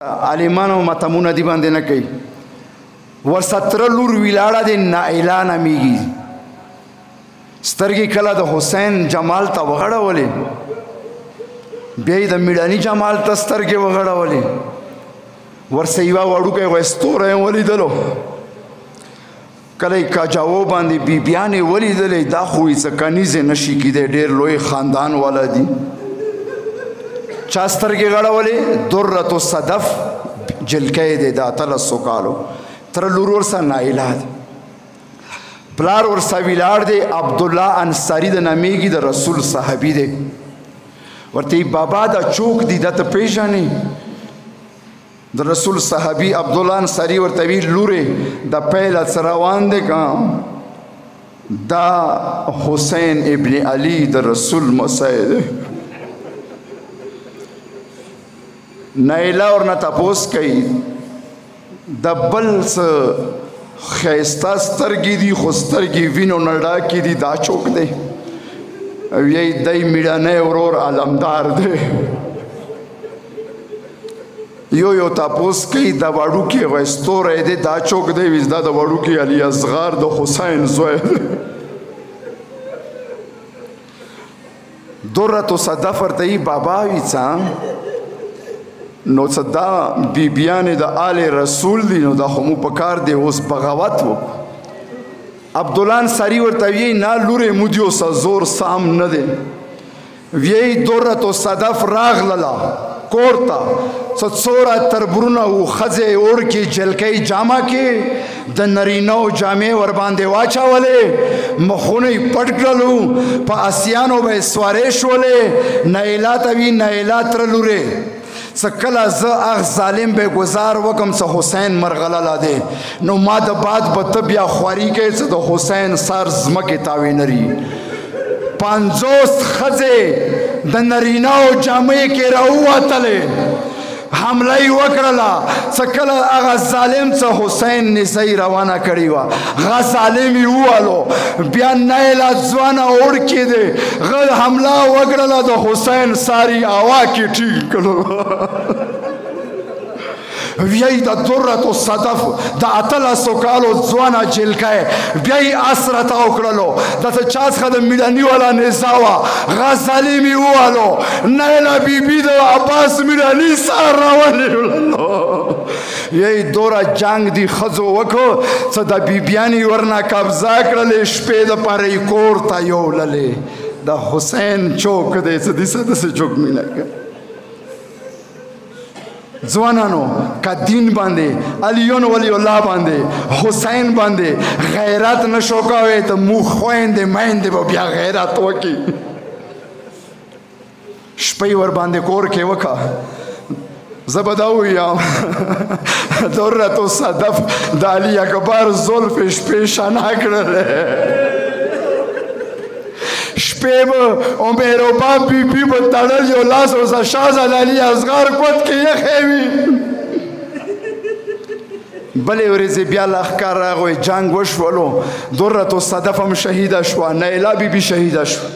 عالمانو متمونه دی باندې نه کوي. ورستره لور ویلاړه د نائله نامیږي. سترګې کله د حسین جمال ته وغړولې، بیا یې د میړني جمال ته سترګې وغړولې. ورسه یوه وړوکی ویستوری یې ولیدلو، کله یې کاجاو باندې بیبیانې ولیدلې. دا خو یې څه کنیزې نشي کیدی، ډېر لوی خاندان والا دي. چا سترګې غړولې؟ درة الصدف جلکۍ دی، د 13 کالو. تر لور ورسه نائله دی، پلار ورسه ویلاړ دی. عبدالله انصاري د نامیږي، د رسول صحابي دی. ورته بابا دا چوک دی، دا ته پیژنې؟ د رسول صحابي عبدالله انصاري ورته وی لورې د پیله څه روان دی که دا حسین ابن علي د رسول مسیح دی. نائله ورنه تپوس کوي د بل څه ښایسته سترګې دي، خو سترګې وینو نه ډاکې دي، دا چوک دی؟ او یی دی میړنی ورور علمدار دی. یو تپوس کوي د وړوکي ویستوری دی، دا چوک دی؟ ویل دا د وړوکي علي اصغر د حسین زوی دی. درة الصدف ورته یي بابا وي څه نو څه دا بیبیانې د آل رسول دي، نو دا خو مو په کار دی اوس بغاوت و. عبدالله انصاري ورته وی نه لورې مو دې اوسه زور سام نه دی. وی درة الصدف راغلله کور ته، څه څوره تربرونه و ښځې اوړکې جلکۍ جامه کې د نرینهو جامې ورباندې واچولې، مخونه یې پټ کړلو، په اسیانو به یې سوارې شولې. نائله ته وی نائله تره لورې څه کله زه اغ ظالم به ګزار وکم څه حسین مرغلله دی، نو ما د باد به ته بیا خواري کوې څه د حسین سر ځمکې تاوینري. 50 ښځې د نرینهو جامې کې راووتلې، حمله یې وکړله. څه کله هغه ظالم څه حسین نیزه یې روانه کړې وه، هغه ظالم یې ووهلو. بیا نائله ځوانه اوړکې دی، هغه حمله وکړله، د حسین سر یې هوا کې ټینګ کړو. وی د درة الصدف د 13 کالو ځوانه جلکۍ بیا یې اس راتاو کړلو. دته چا څخه د میړني والا نیزه وه، هغه ظالم یې ووهلو. نائله بیبي د عباس میړني سر راونیولو. یی دوره جنګ دی ښځو وکړو، څه د بیبیانې ورنه قبضه کړلې، شپې دپاره یې کور ته یوړلې. د حسین چوک دی، څه داسې داسې چوک مې نه کړ. ځوانانو که دین باندې، علیون ولی الله باندې، حسین باندې غیرت نشو کوئ ته مو خویندې میندې به بیا غیرت وکړي. شپه ور باندې کور کې وکړه. زه به دا ووایم درة الصدف د علي اکبر زلفې شپې شنا کړلې. شپې به عمربا بیبي به تړل، یو لاس ورسه شازاد علي اصغر کوټ کې یخې وي. بلې ورځې بیا لښکر راغی، جنګ وشولو، درة الصدف هم شهیده شوه، نائله بیبي شهیده شوه.